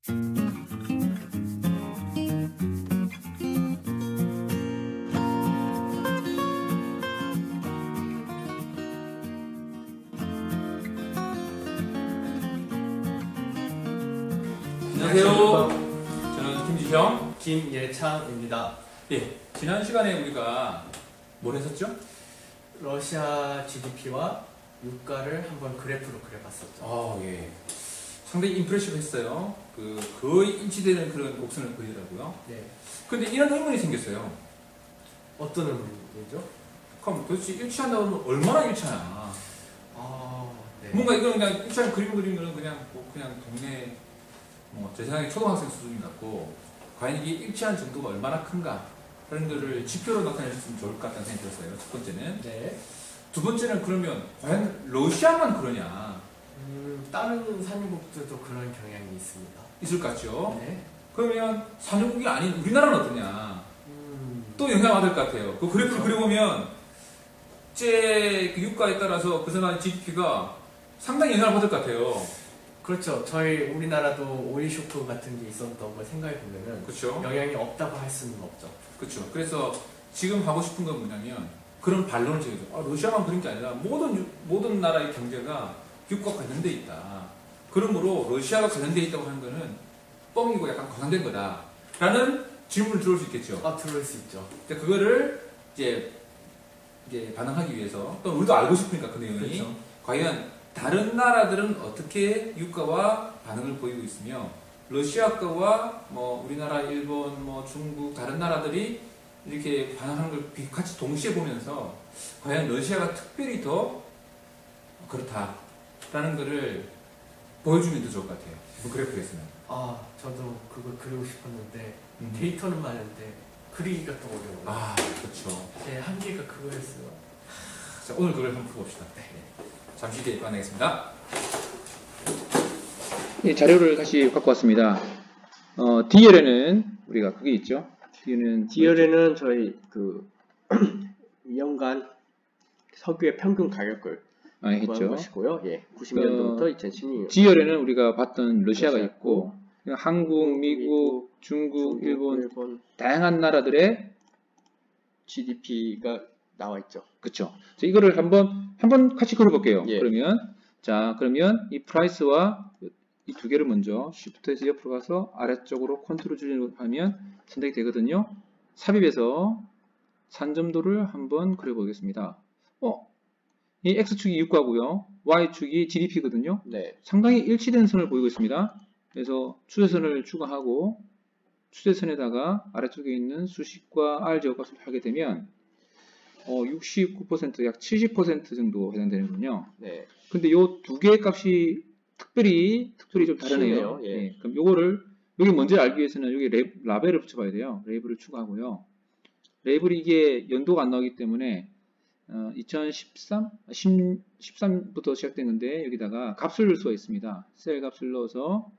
안녕하세요. 저는 김지형, 김예창입니다. 예, 지난 시간에 우리가 뭘 했었죠? 러시아 GDP와 유가를 한번 그래프로 그려봤었죠. 아, 예. 상당히 임프레시브했어요. 거의 인치되는 그런 곡선을 그리더라고요. 네. 근데 이런 의문이 생겼어요. 어떤 의문이죠? 그럼 도대체 일치한다고 하면 얼마나 일치하나? 네. 뭔가 이건 그냥 일치하는 그림 그리는 그냥 동네 제 생각에 초등학생 수준 같고, 과연 이게 일치한 정도가 얼마나 큰가 그런 거를 지표로 나타내 주셨으면 좋을 것 같다는 생각이 들었어요. 첫 번째는. 네. 두 번째는 그러면 과연 러시아만 그러냐? 다른 산유국들도 그런 경향이 있습니다. 있을 것 같죠? 네. 그러면 산유국이 아닌 우리나라는 어떠냐? 또 영향받을 것 같아요. 그 그래프를 그려보면 제 유가에 따라서 그 생활 GDP가 상당히 영향을 받을 것 같아요. 그렇죠. 저희 우리나라도 오일 쇼크 같은 게 있었던 걸 생각해 보면은 그렇죠. 영향이 없다고 할 수는 없죠. 그렇죠. 그래서 지금 하고 싶은 건 뭐냐면 그런 반론을 제기해요. 러시아만 그런 게 아니라 모든 나라의 경제가 유가와 관련돼 있다. 그러므로 러시아가 관련돼 있다고 하는 거는 뻥이고 약간 과장된 거다. 라는 질문을 들어올 수 있겠죠. 들어올 수 있죠. 그거를 이제 반응하기 위해서, 또 우리도 알고 싶으니까 그 내용이 그렇죠. 과연 다른 나라들은 어떻게 유가와 반응을 보이고 있으며, 러시아 거와 우리나라, 일본, 중국, 다른 나라들이 이렇게 반응하는 걸 같이 동시에 보면서 과연 러시아가 특별히 더 그렇다라는 거를 보여주면 더 좋을 것 같아요. 그 그래프에서는. 저도 그걸 그리고 싶었는데 데이터는 많은데 그리기가 또 어려워요. 그렇죠. 제 한계가 그거였어요. 자, 오늘 그걸 한번 풀어봅시다. 네. 잠시 뒤에 꺼내겠습니다. 예, 자료를 다시 갖고 왔습니다. D열에는 우리가 그게 있죠. D열에는 저희 그 2년간 석유의 평균 가격을 했죠. 것이고요. 90년도부터 2016년. G열에는 우리가 봤던 러시아가 있고, 한국, 미국, 중국, 일본 다양한 나라들의 GDP가 나와 있죠. 그렇죠. 이거를 한번 같이 그려볼게요. 예. 그러면 이 프라이스와 이 두 개를 먼저 Shift에서 옆으로 가서 아래쪽으로 컨트롤 줄로 하면 선택이 되거든요. 삽입해서 산점도를 한번 그려보겠습니다. 이 X축이 유가고요. Y축이 GDP거든요. 네. 상당히 일치된 선을 보이고 있습니다. 그래서 추세선을 추가하고 추세선에다가 아래쪽에 있는 수식과 R 제곱값을 하게 되면 69%, 약 70% 정도 해당되는군요. 네. 근데 요 두 개의 값이 특별히 좀 다르네요. 예. 그럼 여기 뭔지 알기 위해서는 여기 라벨을 붙여봐야 돼요. 레이블을 추가하고요. 레이블이 이게 연도가 안 나오기 때문에 13부터 시작된 건데 여기다가 값을 넣을 수가 있습니다. 셀 값을 넣어서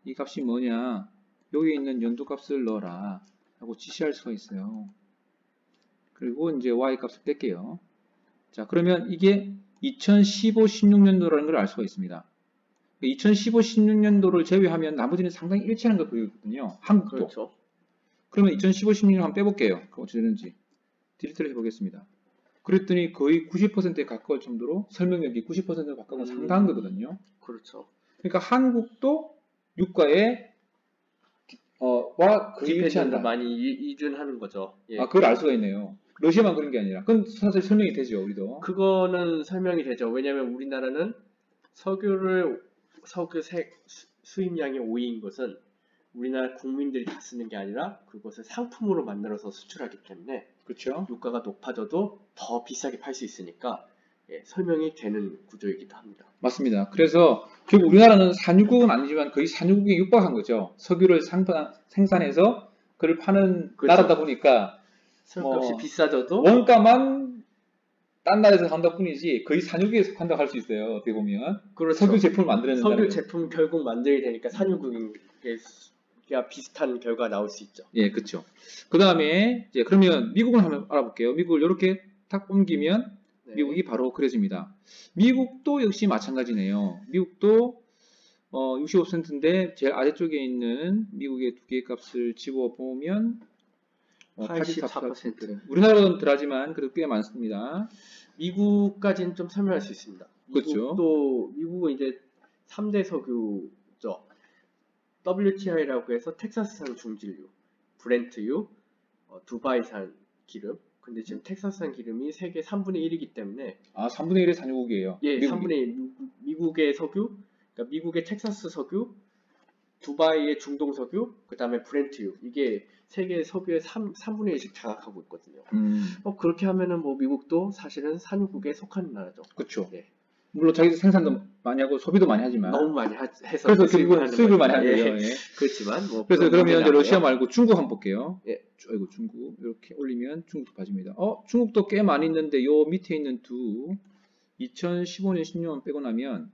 이 값이 뭐냐, 여기 있는 연도 값을 넣어라 하고 지시할 수가 있어요. 그리고 이제 Y 값을 뺄게요. 자, 그러면 이게 2015-16년도라는 걸 알 수가 있습니다. 2015-16년도를 제외하면 나머지는 상당히 일치하는 걸 보이거든요. 한국도. 그렇죠. 그러면 2015-16년 한번 빼볼게요. 그럼 어떻게 되는지. 딜리트를 해보겠습니다. 그랬더니 거의 90%에 가까울 정도로 설명력이 90%에 가까운 건 상당한 거거든요. 그렇죠. 그러니까 한국도 유가에 거의 일치한다. 많이 이준하는 거죠. 예. 그걸 알 수가 있네요. 러시아만 그런 게 아니라. 그건 사실 설명이 되죠, 우리도. 그거는 설명이 되죠. 왜냐하면 우리나라는 석유 수입량이 5위인 것은 우리나라 국민들이 다 쓰는 게 아니라 그것을 상품으로 만들어서 수출하기 때문에 그렇죠. 유가가 높아져도 더 비싸게 팔 수 있으니까 설명이 되는 구조이기도 합니다. 맞습니다. 그래서 결국 우리나라는 산유국은 아니지만 거의 산유국에 육박한 거죠. 석유를 생산해서 그걸 파는 그렇죠. 나라다 보니까 석유값이 비싸져도 원가만 딴 나라에서 산다 뿐이지 거의 산유국에서 판다고 할 수 있어요. 어떻게 보면. 그렇죠. 석유 제품을 만들어내는 석유 제품 결국 만들게 되니까 산유국과 비슷한 결과가 나올 수 있죠. 예, 그렇죠. 그 다음에 이제 그러면 미국을 한번 알아볼게요. 미국을 이렇게 탁 옮기면 미국이 바로 그려집니다. 미국도 역시 마찬가지네요. 미국도 65%인데 제일 아래쪽에 있는 미국의 두 개의 값을 집어보면 84%. 우리나라는 덜하지만 그래도 꽤 많습니다. 미국까지는 좀 설명할 수 있습니다. 그렇죠. 미국은 이제 3대 석유죠. WTI라고 해서 텍사스산 중진류, 브렌트유, 두바이산 기름. 근데 지금 텍사스산 기름이 세계 3분의 1이기 때문에 3분의 1의 산유국이에요. 예, 3분의 1 미국의 석유, 그러니까 미국의 텍사스 석유, 두바이의 중동 석유, 그 다음에 브렌트유. 이게 세계 석유의 3분의 1씩 장악하고 있거든요. 그렇게 하면은 뭐 미국도 사실은 산유국에 속하는 나라죠. 그렇죠. 예. 물론 자기도 생산도 많이 하고 소비도 많이 하지만 너무 많이 해서 그래서 결국은 수입을 많이 하는 거예요. 예. 그렇지만 뭐 그래서 그러면 이제 러시아 말고 중국 한번 볼게요. 예. 아이고 중국 이렇게 올리면 중국도 빠집니다. 중국도 꽤 많이 있는데 요 밑에 있는 2015년 16년 빼고 나면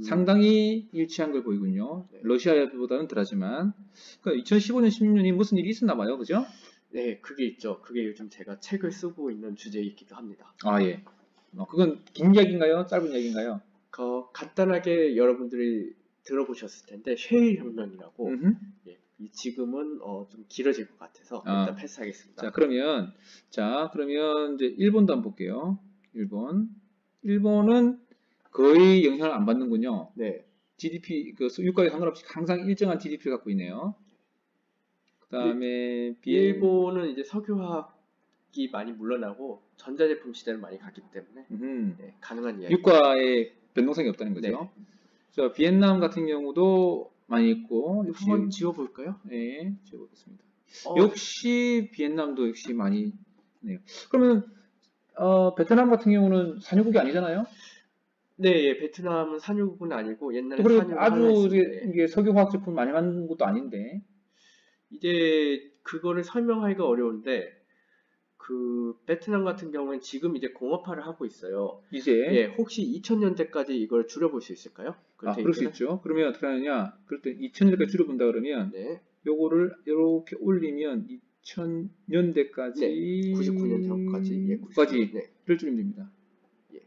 상당히 일치한 걸 보이군요. 네. 러시아보다는 덜하지만 그러니까 2015년 16년이 무슨 일이 있었나 봐요. 그죠? 네, 그게 있죠. 그게 요즘 제가 책을 쓰고 있는 주제이기도 합니다. 예. 그건 긴 이야기인가요? 짧은 이야기인가요? 간단하게 여러분들이 들어보셨을 텐데 셰일 혁명이라고 예, 지금은 좀 길어질 것 같아서 일단 패스하겠습니다. 자, 그러면 이제 일본도 한번 볼게요. 일본은 거의 영향을 안 받는군요. 네. GDP 유가에 상관없이 항상 일정한 GDP를 갖고 있네요. 그다음에 일본은 이제 석유화학이 많이 물러나고 전자제품 시대를 많이 갔기 때문에 네, 가능한 이야기. 유가에 변동성이 없다는 거죠. 네. 자, 비엔남 같은 경우도 많이 있고 역시 한번 지워볼까요? 네, 지워보겠습니다. 역시 비엔남도 역시 많이 있네요. 그러면 베트남 같은 경우는 산유국이 아니잖아요? 네, 예, 베트남은 산유국은 아니고 옛날에 산유국 아주 이게 석유화학 제품 많이 만든 것도 아닌데 이제 그거를 설명하기가 어려운데 베트남 같은 경우는 지금 이제 공업화를 하고 있어요. 이제 예, 혹시 2000년대까지 이걸 줄여볼 수 있을까요? 그럴 수 있죠. 그러면 어떻게 하느냐? 그럴 때 2000년대까지 줄여본다 그러면 네. 요거를 이렇게 올리면 2000년대까지 네, 99년도까지 예, 9까지를 줄이면 됩니다. 예.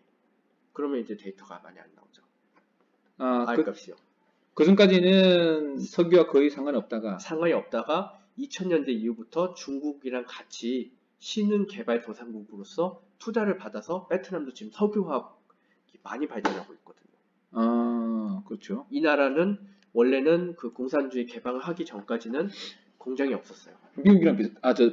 그러면 이제 데이터가 많이 안 나오죠. 값이요. 그 전까지는 석유와 거의 상관이 없다가 2000년대 이후부터 중국이랑 같이 신흥 개발 도상국으로서 투자를 받아서 베트남도 지금 석유화학이 많이 발전하고 있거든요. 그렇죠. 이 나라는 원래는 그 공산주의 개방을 하기 전까지는 공장이 없었어요. 미국이랑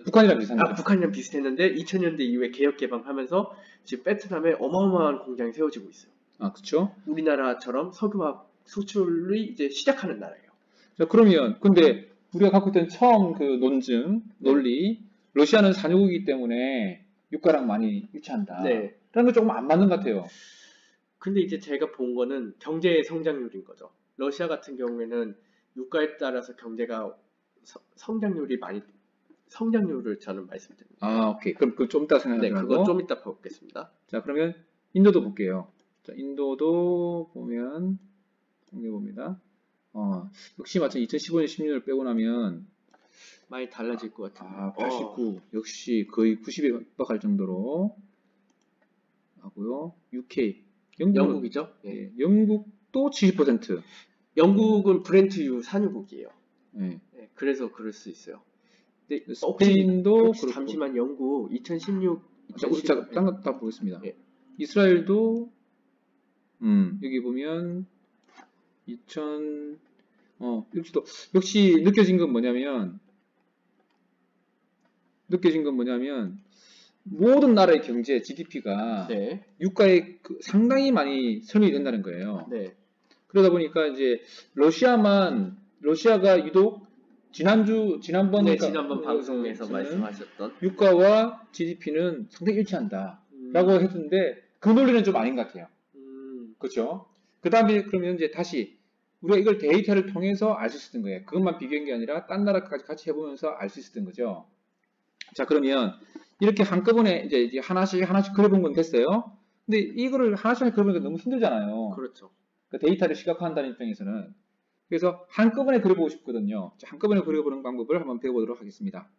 북한이랑 비슷한데. 북한이랑 비슷했는데 2000년대 이후에 개혁 개방하면서 지금 베트남에 어마어마한 공장이 세워지고 있어요. 그렇죠. 우리나라처럼 석유화학 수출이 이제 시작하는 나라예요. 자, 그러면 근데 우리가 갖고 있던 처음 그 논리, 러시아는 산유국이기 때문에 유가랑 많이 일치한다. 네. 라는 거 조금 안 맞는 것 같아요. 근데 이제 제가 본 거는 경제의 성장률인 거죠. 러시아 같은 경우에는 유가에 따라서 경제가 성장률을 저는 말씀드립니다. 오케이. 그럼 그거 좀 이따 생각하고. 네, 그거 좀 이따 보겠습니다. 자, 그러면 인도도 볼게요. 자, 인도도 보면 통계 봅니다. 역시 마찬가지 2015년 16년을 빼고 나면 많이 달라질 것 같아요. 89 역시 거의 90에 육박할 정도로 하고요. UK 영국이죠? 예, 영국도 70%. 영국은 브렌트유 산유국이에요. 네. 네, 그래서 그럴 수 있어요. 근데 스페인도 혹시 잠시만 영국 2016 자, 딴 거 다 보겠습니다. 예. 이스라엘도 여기 보면 2000 역시 느껴진 건 뭐냐면 모든 나라의 경제 GDP가 네. 유가에 상당히 많이 설명이 된다는 거예요. 네. 그러다 보니까 이제 러시아가 유독 지난번 방송에서 말씀하셨던 유가와 GDP는 상당히 일치한다라고 했는데 그 논리는 좀 아닌 것 같아요. 그렇죠? 그 다음에 그러면 이제 다시 우리가 이걸 데이터를 통해서 알 수 있었던 거예요. 그것만 비교한 게 아니라 딴 나라까지 같이 해보면서 알 수 있었던 거죠. 자, 그러면 이렇게 한꺼번에 이제 하나씩 그려본 건 됐어요. 근데 이거를 하나씩 그려보니까 너무 힘들잖아요. 그렇죠. 그 데이터를 시각화한다는 입장에서는. 그래서 한꺼번에 그려보고 싶거든요. 자, 한꺼번에 그려보는 방법을 한번 배워보도록 하겠습니다.